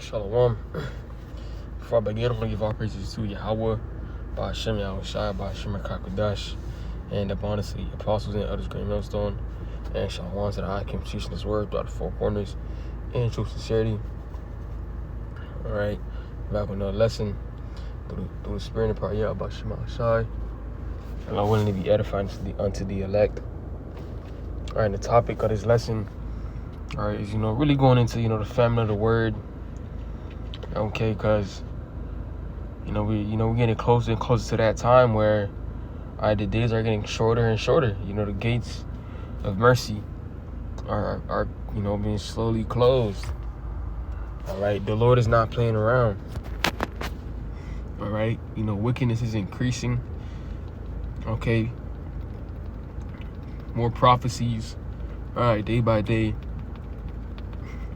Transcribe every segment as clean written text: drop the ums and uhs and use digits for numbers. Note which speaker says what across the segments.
Speaker 1: Shalom. Before I begin, I'm going to give all praises to Yahweh, by Hashem Yahushai, by Hashem HaKadosh, and upon the apostles and others, great millstone, and Shalom to the high Kim teaching this word throughout the four corners in true sincerity. Alright, back with another lesson through the spirit and power of Yahweh by Hashem Yahushai, and I'm willing to be edifying unto the elect. Alright, the topic of this lesson, alright, is really going into the family of the word. Okay, because we're getting closer and closer to that time where the days are getting shorter and shorter. The gates of mercy are being slowly closed. All right, the Lord is not playing around. All right, wickedness is increasing. Okay, more prophecies, all right, day by day,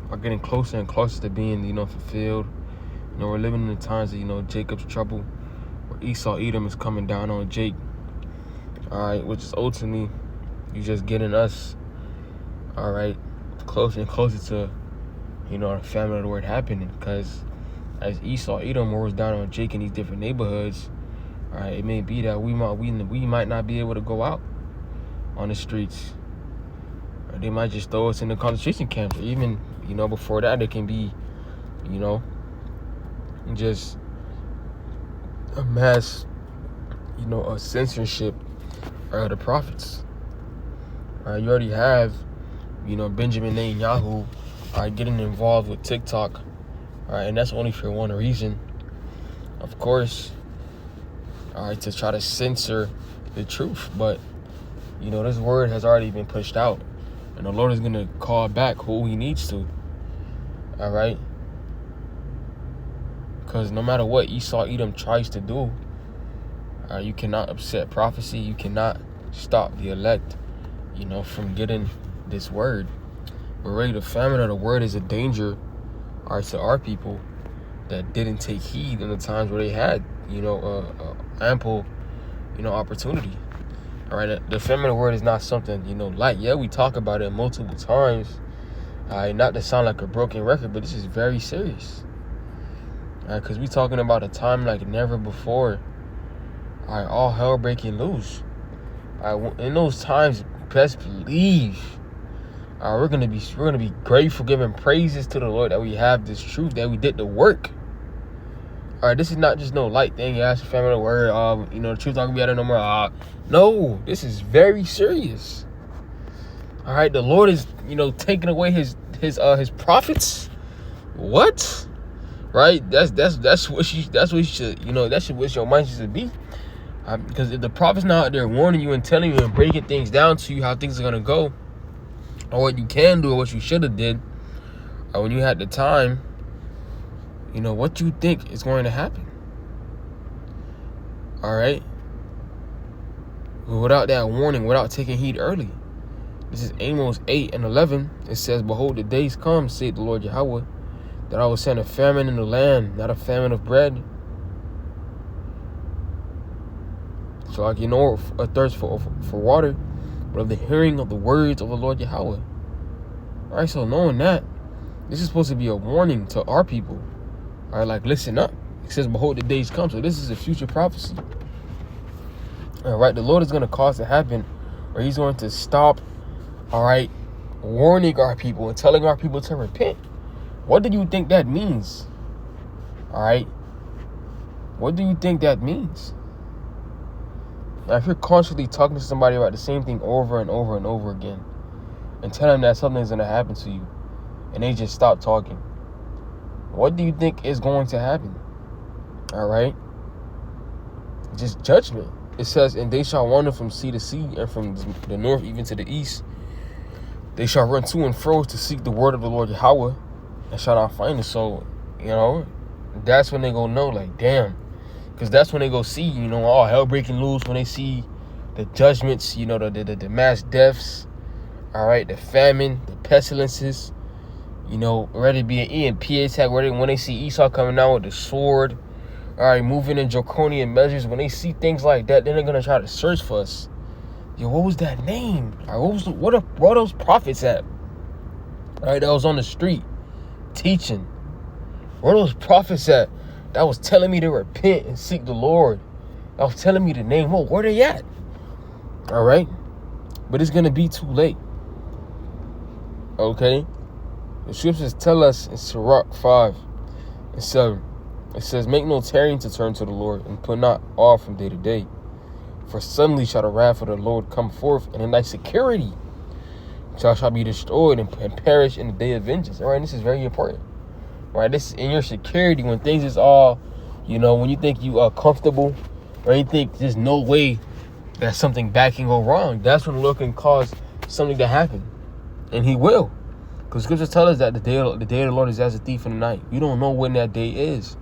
Speaker 1: are getting closer and closer to being fulfilled. We're living in the times of Jacob's trouble, where Esau Edom is coming down on Jake. All right, which is ultimately you just getting us, all right, closer and closer to the family of the word happening. Because as Esau Edom roars down on Jake in these different neighborhoods, all right, it may be that we might not be able to go out on the streets, or they might just throw us in the concentration camps, or even before that, there can be just a mass a censorship of the prophets. You already have Benjamin Netanyahu getting involved with TikTok, and that's only for one reason, of course, to try to censor the truth. But this word has already been pushed out, and the Lord is going to call back who he needs to. All right, because no matter what Esau Edom tries to do, you cannot upset prophecy. You cannot stop the elect from getting this word. But really, the famine of the word is a danger to our people that didn't take heed in the times where they had ample opportunity. All right, the famine of the word is not something light. Yeah, we talk about it multiple times, not to sound like a broken record, but this is very serious. Because we're talking about a time like never before. All hell breaking loose. In those times, best believe we're gonna be grateful, giving praises to the Lord that we have this truth, that we did the work. This is not just no light thing. Yeah, it's a family of the word. The truth not gonna be out of no more. No, this is very serious. All right, the Lord is taking away his prophets. What? Right? That's what you should that should what your mind should be. Because if the prophet's not out there warning you and telling you and breaking things down to you how things are gonna go, or what you can do or what you should have did, or when you had the time, what you think is going to happen. All right? Without that warning, without taking heed early. This is Amos 8:11. It says, "Behold, the days come, saith the Lord Yahweh, that I will send a famine in the land, not a famine of bread. So a thirst for water, but of the hearing of the words of the Lord Yahweh." All right, so knowing that, this is supposed to be a warning to our people. All right, like, listen up. It says, "Behold, the days come." So this is a future prophecy. All right, the Lord is going to cause to happen, or he's going to stop, all right, warning our people and telling our people to repent. What do you think that means? All right, what do you think that means? Now, if you're constantly talking to somebody about the same thing over and over and over again, and telling them that something is going to happen to you, and they just stop talking, what do you think is going to happen? All right, just judgment. It says, "And they shall wander from sea to sea, and from the north even to the east. They shall run to and fro to seek the word of the Lord Yahweh, and shall not find it." So, that's when they go know, like, damn. Because that's when they go see, all hell breaking loose, when they see the judgments, the mass deaths, all right, the famine, the pestilences, ready to be an EMP attack, when they see Esau coming out with the sword, all right, moving in draconian measures. When they see things like that, then they're going to try to search for us. Yo, what was that name? All right, where are those prophets at? All right, that was on the street teaching. Where are those prophets at that was telling me to repent and seek the Lord? That was telling me to name, oh, where they at? All right? But it's going to be too late. Okay? The scriptures tell us in Sirach 5 and 7, it says, make no tarrying to turn to the Lord, and put not off from day to day. For suddenly shall the wrath of the Lord come forth, and in thy security shall be destroyed and perish in the day of vengeance. All right, this is very important. All right, this is in your security when things is all, when you think you are comfortable, or you think there's no way that something bad can go wrong. That's when the Lord can cause something to happen, and He will, because scriptures tell us that the day of the Lord is as a thief in the night. You don't know when that day is.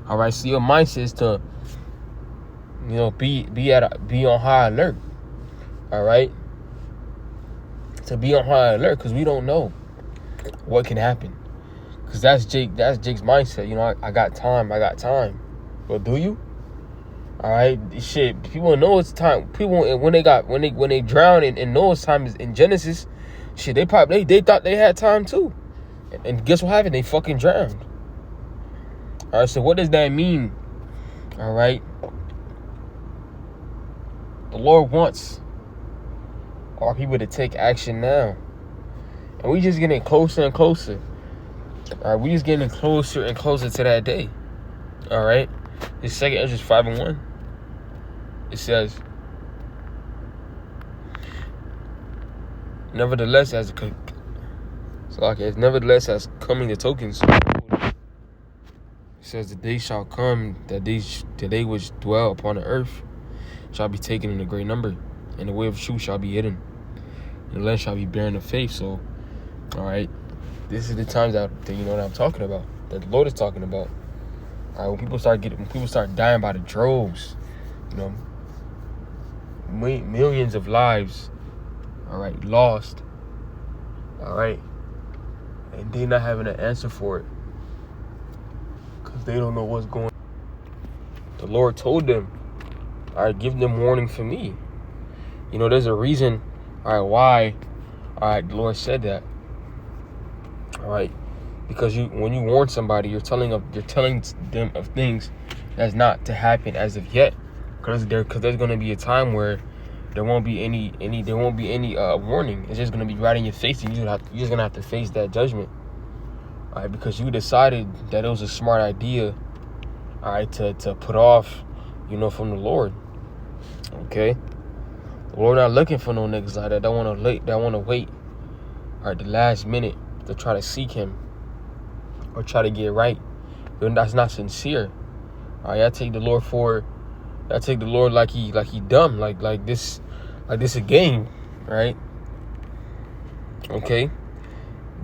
Speaker 1: All right, so your mindset is to, be on high alert. All right, to be on high alert, because we don't know what can happen. Because that's Jake's mindset. I got time. But do you? All right, shit. People know it's time. People when they drown and know it's time is in Genesis. Shit, they thought they had time too, and guess what happened? They fucking drowned. All right, so what does that mean? All right, the Lord wants our people to take action now, and we just getting closer and closer. All right, we just getting closer and closer to that day. All right, this 2 Ezra 5:1. It says, nevertheless, as coming the tokens, it says the day shall come that they which dwell upon the earth shall be taken in a great number, and the way of truth shall be hidden, and the land shall be barren of faith. So, all right, this is the times that what I'm talking about, that the Lord is talking about. All right, when people start dying by the droves, millions of lives, all right, lost, all right, and they not having an answer for it because they don't know what's going on. The Lord told them, all right, give them warning for me. There's a reason, all right, why, all right, the Lord said that, all right, because when you warn somebody, you're telling them of things that's not to happen as of yet. Because there's going to be a time where there won't be any warning. It's just going to be right in your face, and you're just going to have to face that judgment. All right, because you decided that it was a smart idea, all right, to put off, from the Lord. Okay, the Lord not looking for no niggas like that. That want to wait, all right, the last minute to try to seek Him or try to get right. That's not sincere. All right, I take the Lord like he dumb, like this a game, right? Okay,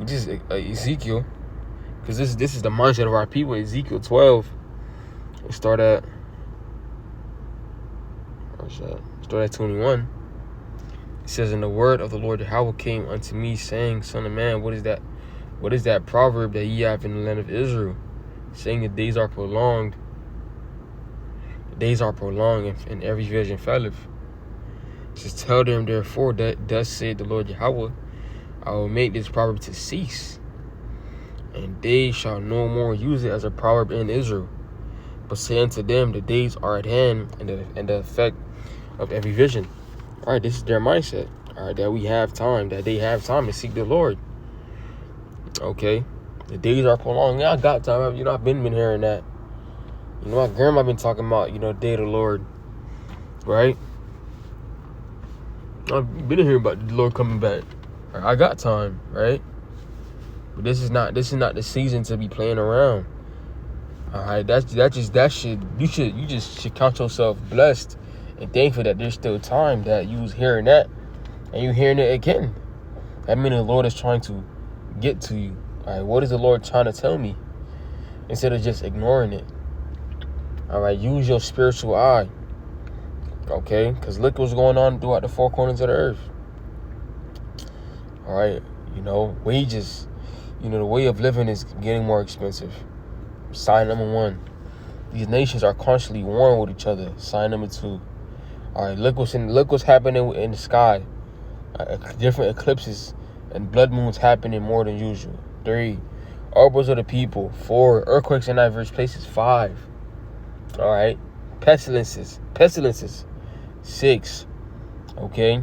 Speaker 1: this is Ezekiel, because this is the mindset of our people. Ezekiel 12. Start at 21. It says, "And the word of the Lord Yahweh came unto me, saying, Son of man, what is that? What is that proverb that ye have in the land of Israel, saying the days are prolonged? Days are prolonged, and every vision faileth. Just tell them, therefore, that thus said the Lord Yahweh, I will make this proverb to cease, and they shall no more use it as a proverb in Israel. But say unto them, the days are at hand, and the effect of every vision." All right, this is their mindset. All right, that we have time, that they have time to seek the Lord. Okay, the days are prolonged. Yeah, I got time. I've been hearing that. My grandma been talking about, day of the Lord, right? I've been hearing about the Lord coming back. I got time, right? But this is not the season to be playing around. All right, you just should count yourself blessed and thankful that there's still time, that you was hearing that and you hearing it again. That means the Lord is trying to get to you. All right, what is the Lord trying to tell me? Instead of just ignoring it. All right, use your spiritual eye, okay? Because look what's going on throughout the four corners of the earth. All right, wages, the way of living is getting more expensive. Sign number 1. These nations are constantly warring with each other. Sign number 2. All right, look what's happening in the sky. Different eclipses and blood moons happening more than usual. 3. Arbors of the people. 4. Earthquakes in diverse places. 5. All right. Pestilences. 6. Okay.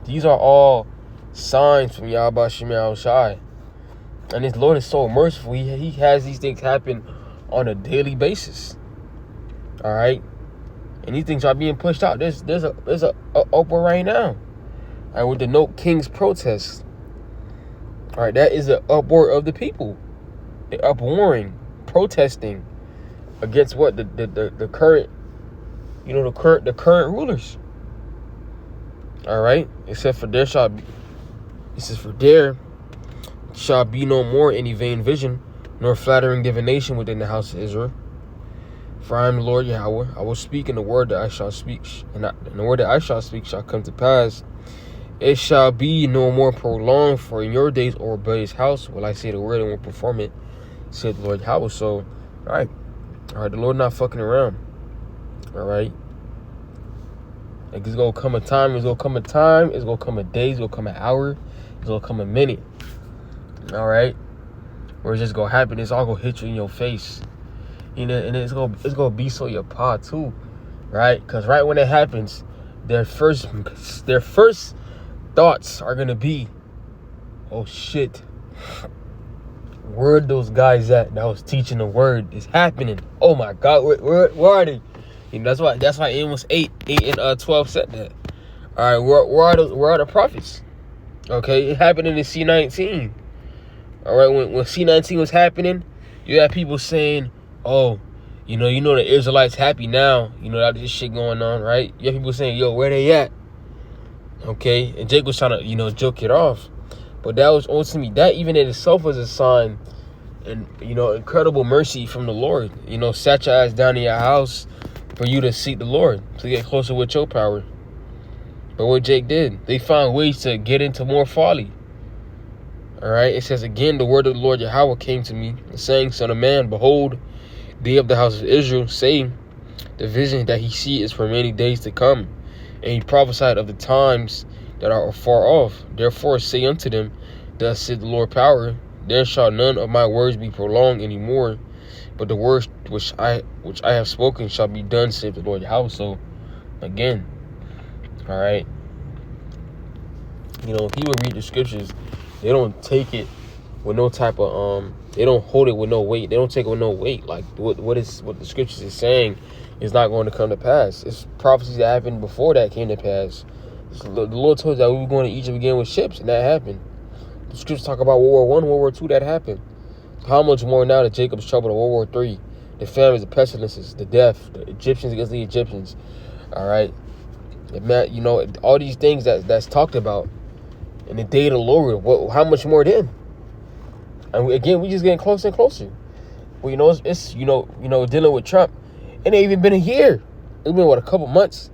Speaker 1: These are all signs from Yahweh Shem Shai. And his Lord is so merciful. He has these things happen on a daily basis. All right. And these things are being pushed out. There's a uproar right now. All right, with the No King's protest. All right, that is the uproar of the people. They're upwarring, protesting against what the current, the current rulers. All right, except for there shall be no more any vain vision, nor flattering divination within the house of Israel. For I am the Lord Yahweh. I will speak, and the word that I shall speak, and the word that I shall speak shall come to pass. It shall be no more prolonged, for in your days, O rebellious house, will I say the word and will perform it, said the Lord Yahweh. So, all right, the Lord not fucking around. All right. Like, it's gonna come a time. It's gonna come a day. It's gonna come an hour. It's gonna come a minute. All right, where it's just gonna happen. It's all gonna hit you in your face. And it's gonna be so your pa too, right? Because right when it happens, their first thoughts are gonna be, oh shit, where are those guys at that was teaching the word? It's happening. Oh my God, where are they? That's why Amos 8 and 12 said that. All right, where are the prophets? Okay, it happened in the C-19. All right, when C-19 was happening, you had people saying, oh, the Israelites happy now, that this shit going on, right? You have people saying, yo, where they at? Okay, and Jake was trying to, joke it off. But that was ultimately, that even in itself was a sign and, incredible mercy from the Lord. Sat your ass down in your house for you to seek the Lord, to get closer with your power. But what Jake did, they found ways to get into more folly. All right, it says, again, the word of the Lord Yahweh came to me, saying, son of man, behold, they of the house of Israel, saying, the vision that he see is for many days to come. And he prophesied of the times that are far off. Therefore say unto them, thus said the Lord power, there shall none of my words be prolonged any more, but the words which I have spoken shall be done, said the Lord Yahweh. So, again, all right, people read the scriptures, they don't take it with no type of they don't hold it with no weight. They don't take it with no weight. Like what the scriptures is saying is not going to come to pass. It's prophecies that happened before that came to pass. So the Lord told us that we were going to Egypt again with ships, and that happened. The scriptures talk about World War I, World War II, that happened. How much more now that Jacob's trouble in World War III, the famines, the pestilences, the death, the Egyptians against the Egyptians. All right, all these things that's talked about in the day of the Lord. How much more then? And we just getting closer and closer. Well, it's dealing with Trump. It ain't even been a year. It's been a couple months,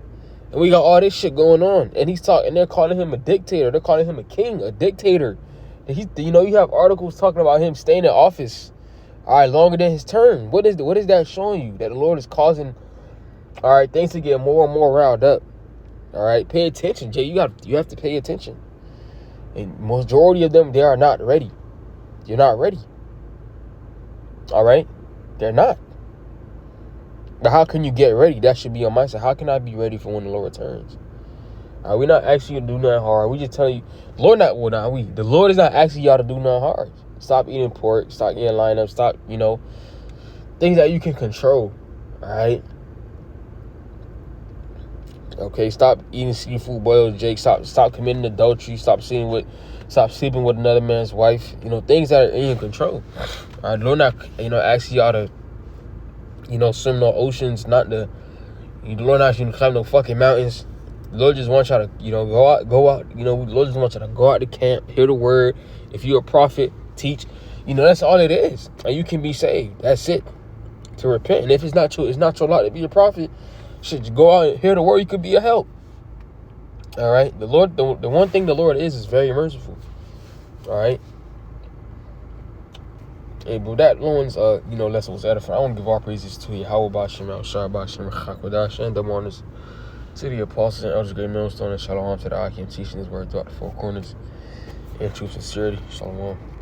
Speaker 1: and we got all this shit going on. And he's talking. And they're calling him a dictator. They're calling him a king, a dictator. And you have articles talking about him staying in office, all right, longer than his term. What is that showing you? That the Lord is causing, all right, things to get more and more riled up. All right, pay attention, Jay. You have to pay attention. And majority of them, they are not ready. You're not ready. All right? They're not. But how can you get ready? That should be on my side. How can I be ready for when the Lord returns? We're not asking you to do nothing hard. We just telling you, the Lord is not asking y'all to do nothing hard. Stop eating pork. Stop eating lineup. Stop, things that you can control. All right? Okay, stop eating seafood, boiled Jake. Stop committing adultery. Stop sleeping with another man's wife. Things that are in your control. All right, Lord not, asking y'all to, swim no oceans, not the Lord not asking you to climb no fucking mountains. The Lord just wants y'all to, go out. The Lord just wants y'all to go out to camp, hear the word. If you're a prophet, teach. That's all it is, and you can be saved. That's it. To repent, and if it's not your lot to be a prophet. Should go out and hear the word, you could be a help. All right. The Lord, the one thing the Lord is very merciful. All right. Hey, but that one's lesson was edifying. I want to give all praises to Yahweh Bashem, El Shai Bashem, Chakwadash, and the mourners, to the apostles and elders, great millstone, and shalom to the Akim, teaching his word throughout the four corners in true sincerity. Shalom.